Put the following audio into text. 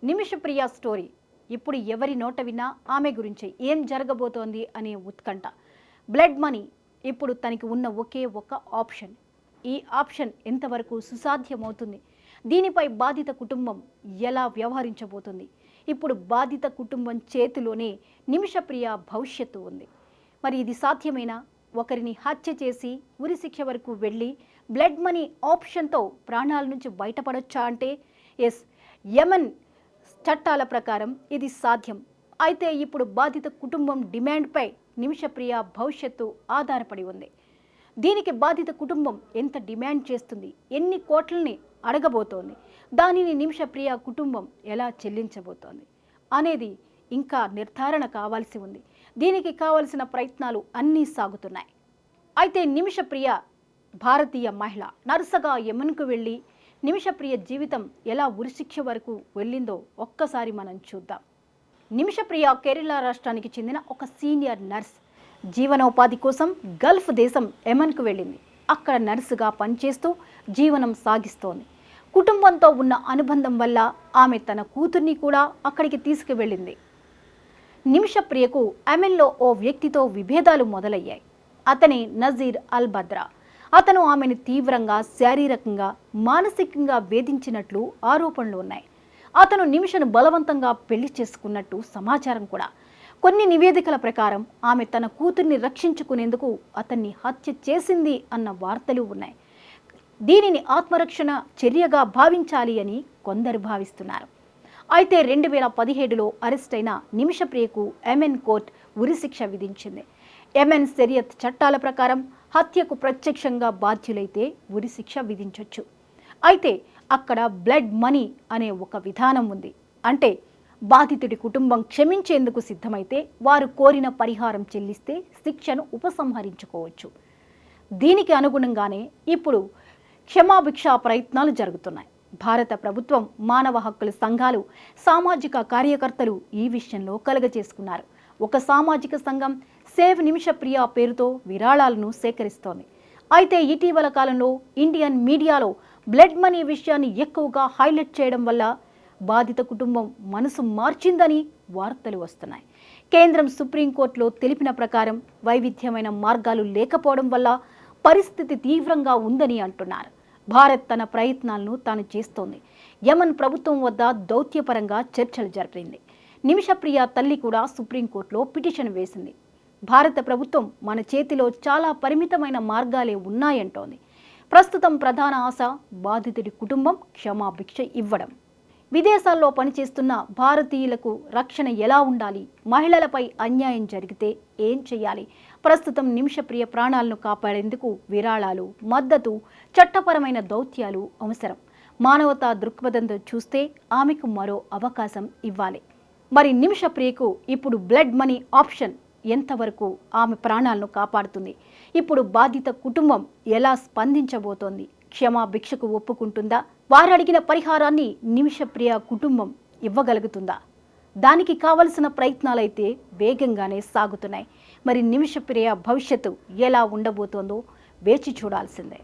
Nimishapriya story ఇప్పుడు ఎవరి నోట విన్నా ఆమె గురించి ఏం జరగబోతోంది అనే ఉత్కంఠ. బ్లడ్ మనీ ఇప్పుడు తనకి ఉన్న ఒకే ఒక ఆప్షన్. ఈ ఆప్షన్ ఎంతవరకు సుసాధ్యమవుతుంది? దీనిపై బాధిత కుటుంబం ఎలా వ్యవహరించబోతుంది? ఇప్పుడు బాధిత కుటుంబం చేతిలోనే నిమిషప్రియ భవిష్యత్తు ఉంది. మరి ఇది సాధ్యమేనా? ఒకరిని హత్య చేసి ఉరిశిక్ష వరకు వెళ్ళి బ్లడ్ మనీ ఆప్షన్తో ప్రాణాల నుంచి బయటపడొచ్చా అంటే ఎస్, యమన్ చట్టాల ప్రకారం ఇది సాధ్యం. అయితే ఇప్పుడు బాధిత కుటుంబం డిమాండ్పై నిమిషప్రియ భవిష్యత్తు ఆధారపడి ఉంది. దీనికి బాధిత కుటుంబం ఎంత డిమాండ్ చేస్తుంది, ఎన్ని కోట్లని అడగబోతోంది, దానిని నిమిషప్రియ కుటుంబం ఎలా చెల్లించబోతోంది అనేది ఇంకా నిర్ధారణ కావాల్సి ఉంది. దీనికి కావలసిన ప్రయత్నాలు అన్నీ సాగుతున్నాయి. అయితే నిమిషప్రియ భారతీయ మహిళ నర్సగా యమన్కు వెళ్ళి నిమిషప్రియ జీవితం ఎలా ఉరిశిక్ష వరకు వెళ్ళిందో ఒక్కసారి మనం చూద్దాం. నిమిషప్రియ కేరళ రాష్ట్రానికి చెందిన ఒక సీనియర్ నర్స్. జీవనోపాధి కోసం గల్ఫ్ దేశం యమన్కు వెళ్ళింది. అక్కడ నర్సుగా పనిచేస్తూ జీవనం సాగిస్తోంది. కుటుంబంతో ఉన్న అనుబంధం వల్ల ఆమె తన కూతుర్ని కూడా అక్కడికి తీసుకువెళ్ళింది. నిమిషప్రియకు యమన్లో ఓ వ్యక్తితో విభేదాలు మొదలయ్యాయి. అతనే నజీర్ అల్ బద్రా. అతను ఆమెను తీవ్రంగా శారీరకంగా మానసికంగా వేధించినట్లు ఆరోపణలు ఉన్నాయి. అతను నిమిషను బలవంతంగా పెళ్లి చేసుకున్నట్టు సమాచారం కూడా. కొన్ని నివేదికల ప్రకారం ఆమె తన కూతుర్ని రక్షించుకునేందుకు అతన్ని హత్య చేసింది అన్న వార్తలు ఉన్నాయి. దీనిని ఆత్మరక్షణ చర్యగా భావించాలి అని కొందరు భావిస్తున్నారు. అయితే 2017లో అరెస్ట్ అయిన నిమిషప్రియకు యమన్ కోర్టు ఉరిశిక్ష విధించింది. యమన్ షరియత్ చట్టాల ప్రకారం హత్యకు ప్రత్యక్షంగా బాధ్యులైతే ఉరిశిక్ష విధించవచ్చు. అయితే అక్కడ బ్లడ్ మనీ అనే ఒక విధానం ఉంది. అంటే బాధితుడి కుటుంబం క్షమించేందుకు సిద్ధమైతే వారు కోరిన పరిహారం చెల్లిస్తే శిక్షను ఉపసంహరించుకోవచ్చు. దీనికి అనుగుణంగానే ఇప్పుడు క్షమాభిక్ష ప్రయత్నాలు జరుగుతున్నాయి. భారత ప్రభుత్వం, మానవ హక్కుల సంఘాలు, సామాజిక కార్యకర్తలు ఈ విషయంలో కలగజేసుకున్నారు. ఒక సామాజిక సంఘం సేవ్ నిమిషప్రియ పేరుతో విరాళాలను సేకరిస్తోంది. అయితే ఇటీవల కాలంలో ఇండియన్ మీడియాలో బ్లడ్ మనీ విషయాన్ని ఎక్కువగా హైలైట్ చేయడం వల్ల బాధిత కుటుంబం మనసు మార్చిందని వార్తలు వస్తున్నాయి. కేంద్రం సుప్రీంకోర్టులో తెలిపిన ప్రకారం వైవిధ్యమైన మార్గాలు లేకపోవడం వల్ల పరిస్థితి తీవ్రంగా ఉందని అంటున్నారు. భారత్ తన ప్రయత్నాలను తాను చేస్తోంది. యమన్ ప్రభుత్వం వద్ద దౌత్యపరంగా చర్చలు జరిపింది. నిమిషప్రియ తల్లి కూడా సుప్రీంకోర్టులో పిటిషన్ వేసింది. భారత ప్రభుత్వం మన చేతిలో చాలా పరిమితమైన మార్గాలే ఉన్నాయంటోంది. ప్రస్తుతం ప్రధాన ఆశ బాధితుడి కుటుంబం క్షమాభిక్ష ఇవ్వడం. విదేశాల్లో పనిచేస్తున్న భారతీయులకు రక్షణ ఎలా ఉండాలి, మహిళలపై అన్యాయం జరిగితే ఏం చేయాలి, ప్రస్తుతం నిమిషప్రియ ప్రాణాలను కాపాడేందుకు విరాళాలు, మద్దతు, చట్టపరమైన దౌత్యాలు అవసరం. మానవతా దృక్పథంతో చూస్తే ఆమెకు మరో అవకాశం ఇవ్వాలి. మరి నిమిషప్రియకు ఇప్పుడు బ్లడ్ మనీ ఆప్షన్ ఎంతవరకు ఆమె ప్రాణాలను కాపాడుతుంది? ఇప్పుడు బాధిత కుటుంబం ఎలా స్పందించబోతోంది? క్షమాభిక్షకు ఒప్పుకుంటుందా? వారు అడిగిన పరిహారాన్ని నిమిషప్రియ కుటుంబం ఇవ్వగలుగుతుందా? దానికి కావలసిన ప్రయత్నాలైతే వేగంగానే సాగుతున్నాయి. మరి నిమిషప్రియ భవిష్యత్తు ఎలా ఉండబోతోందో వేచి చూడాల్సిందే.